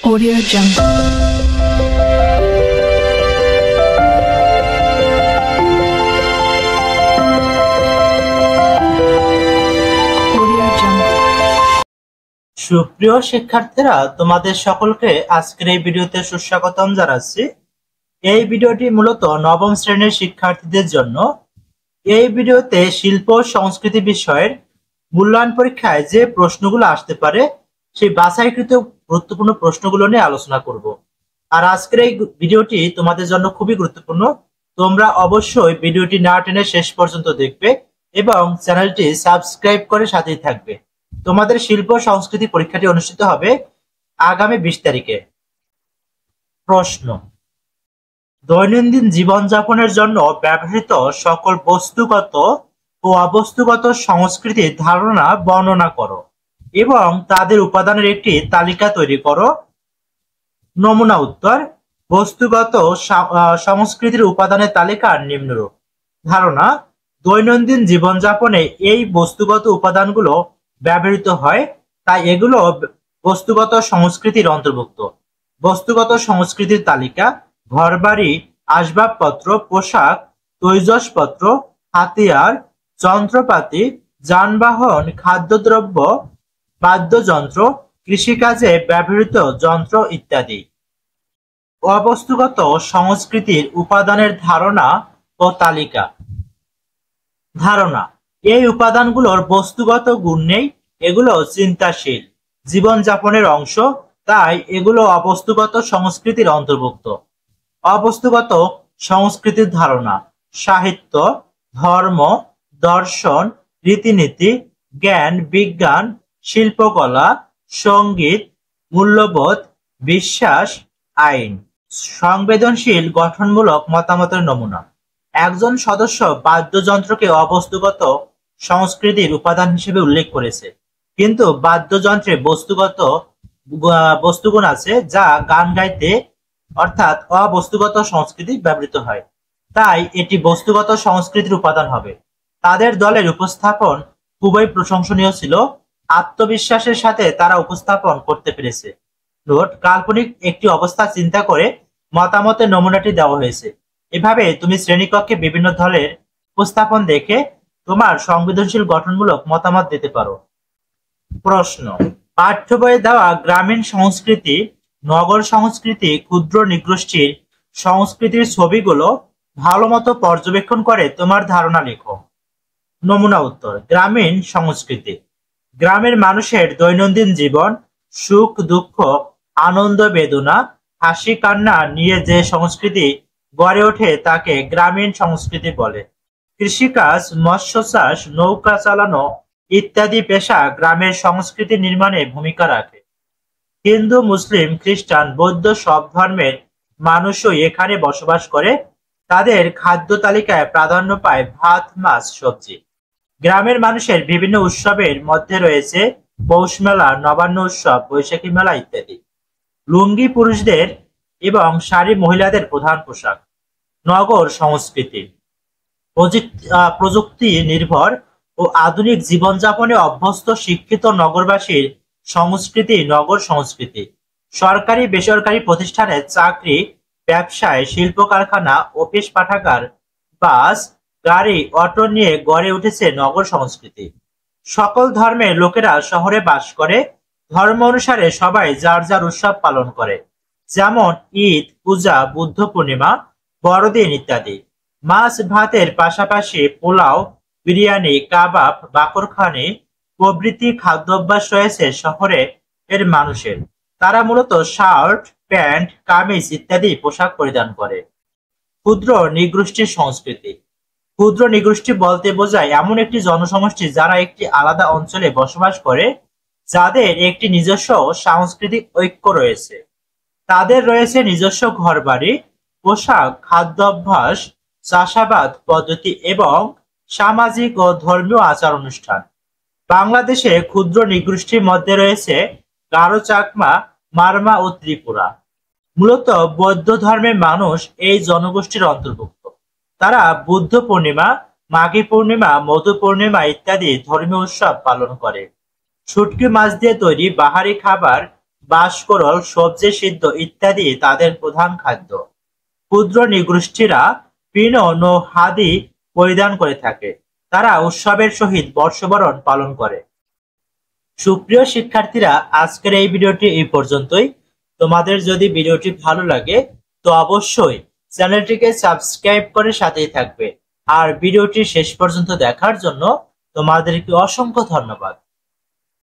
Audio Jungle. সুপ্রিয় শিক্ষার্থীরা, তোমাদের সকলকে আজকের এই ভিডিওতে সুস্বাগতম জানাচ্ছি। এই ভিডিওটি মূলত নবম শ্রেণীর শিক্ষার্থীদের জন্য। এই ভিডিওতে শিল্প সংস্কৃতি বিষয়ের মূল্যায়ন পরীক্ষায় যে প্রশ্নগুলো আসতে পারে সেই বাছাইকৃত গুরুত্বপূর্ণ প্রশ্নগুলো নিয়ে আলোচনা করব। আর আজকের এই ভিডিওটি তোমাদের জন্য খুবই গুরুত্বপূর্ণ। তোমরা অবশ্যই ভিডিওটি না টেনে শেষ পর্যন্ত দেখবে এবং চ্যানেলটি সাবস্ক্রাইব করে সাথেই থাকবে। তোমাদের শিল্প সংস্কৃতি পরীক্ষাটি অনুষ্ঠিত হবে আগামী 20 তারিখে। প্রশ্ন: দৈনন্দিন জীবনযাপনের জন্য ব্যবহৃত সকল বস্তুগত ও অবস্তুগত সংস্কৃতির ধারণা বর্ণনা করো এবং তাদের উপাদানের একটি তালিকা তৈরি করো। নমুনা উত্তর: বস্তুগত সংস্কৃতির উপাদানের তালিকা নিম্নরূপ। ধারণা: দৈনন্দিন জীবনযাপনে এই বস্তুগত উপাদানগুলো ব্যবহৃত হয়, তাই এগুলো বস্তুগত সংস্কৃতির অন্তর্ভুক্ত। বস্তুগত সংস্কৃতির তালিকা: ঘরবাড়ি, আসবাবপত্র, পোশাক, তৈজসপত্র, হাতিয়ার, যন্ত্রপাতি, যানবাহন, খাদ্যদ্রব্য, বাদ্যযন্ত্র, কৃষিকাজে ব্যবহৃত যন্ত্র ইত্যাদি। অবস্তুগত সংস্কৃতির উপাদানের ধারণা ও তালিকা। ধারণা: এই উপাদানগুলোর বস্তুগত গুণ নেই, এগুলো চিন্তাশীল জীবনযাপনের অংশ, তাই এগুলো অবস্তুগত সংস্কৃতির অন্তর্ভুক্ত। অবস্তুগত সংস্কৃতির ধারণা: সাহিত্য, ধর্ম, দর্শন, রীতিনীতি, জ্ঞান, বিজ্ঞান, শিল্পকলা, সঙ্গীত, মূল্যবোধ, বিশ্বাস, আইন। সংবেদনশীল গঠনমূলক মতামতের নমুনা: একজন সদস্য বাদ্যযন্ত্রকে অবস্তুগত সংস্কৃতির উপাদান হিসেবে উল্লেখ করেছে, কিন্তু বাদ্যযন্ত্রে বস্তুগুণ আছে যা গান গাইতে অর্থাৎ অবস্তুগত সংস্কৃতি ব্যবহৃত হয়, তাই এটি বস্তুগত সংস্কৃতির উপাদান হবে। তাদের দলের উপস্থাপন খুবই প্রশংসনীয় ছিল, আত্মবিশ্বাসের সাথে তারা উপস্থাপন করতে পেরেছে। নোট: কাল্পনিক একটি অবস্থা চিন্তা করে মতামতের নমুনাটি দেওয়া হয়েছে। এভাবে তুমি শ্রেণীকক্ষে বিভিন্ন দলের উপস্থাপন দেখে তোমার সংবেদনশীল গঠনমূলক মতামত দিতে পারো। প্রশ্ন: পাঠ্য বইয়ে দেওয়া গ্রামীণ সংস্কৃতি, নগর সংস্কৃতি, ক্ষুদ্র নৃগোষ্ঠীর সংস্কৃতির ছবিগুলো ভালোমতো পর্যবেক্ষণ করে তোমার ধারণা লেখো। নমুনা উত্তর: গ্রামীণ সংস্কৃতি: গ্রামের মানুষের দৈনন্দিন জীবন, সুখ দুঃখ, আনন্দ বেদনা, হাসি কান্না নিয়ে যে সংস্কৃতি গড়ে ওঠে তাকে গ্রামীণ সংস্কৃতি বলে। কৃষিকাজ, মৎস্য চাষ, নৌকা চালানো ইত্যাদি পেশা গ্রামের সংস্কৃতি নির্মাণে ভূমিকা রাখে। হিন্দু, মুসলিম, খ্রিস্টান, বৌদ্ধ সব ধর্মের মানুষই এখানে বসবাস করে। তাদের খাদ্য তালিকায় প্রাধান্য পায় ভাত, মাছ, সবজি। গ্রামের মানুষের বিভিন্ন উৎসবের মধ্যে রয়েছে পৌষ মেলা, নবান্ন উৎসব, বৈশাখী মেলা ইত্যাদি। লুঙ্গি পুরুষদের এবং শাড়ি মহিলাদের প্রধান পোশাক। নগর সংস্কৃতি: প্রযুক্তি নির্ভর ও আধুনিক জীবনযাপনে অভ্যস্ত শিক্ষিত নগরবাসীর সংস্কৃতি নগর সংস্কৃতি। সরকারি বেসরকারি প্রতিষ্ঠানে চাকরি, ব্যবসায়, শিল্প কারখানা, অফিস পাঠাগার, বাস, গাড়ি, অটো নিয়ে গড়ে উঠেছে নগর সংস্কৃতি। সকল ধর্মের লোকেরা শহরে বাস করে। ধর্ম অনুসারে সবাই যার যার উৎসব পালন করে, যেমন ঈদ, পূজা, বুদ্ধ পূর্ণিমা, বড়দিন ইত্যাদি। মাছ ভাতের পাশাপাশি পোলাও, বিরিয়ানি, কাবাব, বাকরখানি প্রভৃতি খাদ্যাভ্যাস রয়েছে শহরে এর মানুষের। তারা মূলত শার্ট, প্যান্ট, কামিজ ইত্যাদি পোশাক পরিধান করে। ক্ষুদ্র নৃগোষ্ঠীর সংস্কৃতি: ক্ষুদ্র নৃগোষ্ঠী বলতে বোঝায় এমন একটি জনসমষ্টি যারা একটি আলাদা অঞ্চলে বসবাস করে, যাদের একটি নিজস্ব সাংস্কৃতিক ঐক্য রয়েছে। তাদের রয়েছে নিজস্ব ঘরবাড়ি, পোশাক, খাদ্যাভ্যাস, চাষাবাদ পদ্ধতি এবং সামাজিক ও ধর্মীয় আচার অনুষ্ঠান। বাংলাদেশে ক্ষুদ্র নৃগোষ্ঠীর মধ্যে রয়েছে গারো, চাকমা, মারমা ও ত্রিপুরা। মূলত বৌদ্ধ ধর্মের মানুষ এই জনগোষ্ঠীর অন্তর্ভুক্ত। তারা বুদ্ধ পূর্ণিমা, মাঘী পূর্ণিমা, মধু পূর্ণিমা ইত্যাদি ধর্মীয় উৎসব পালন করে। শুটকি মাছ দিয়ে তৈরি বাহারি খাবার বাঁশকরল, সবজি সিদ্ধ ইত্যাদি তাদের প্রধান খাদ্য। ক্ষুদ্র নৃগোষ্ঠীরা পিনন ও হাদি পরিধান করে থাকে। তারা উৎসবের সহিত বর্ষবরণ পালন করে। সুপ্রিয় শিক্ষার্থীরা, আজকের এই ভিডিওটি এই পর্যন্তই। তোমাদের যদি ভিডিওটি ভালো লাগে তো অবশ্যই চ্যানেলটিকে সাবস্ক্রাইব করে সাথেই থাকবে। আর ভিডিওটি শেষ পর্যন্ত দেখার জন্য তোমাদেরকে অসংখ্য ধন্যবাদ।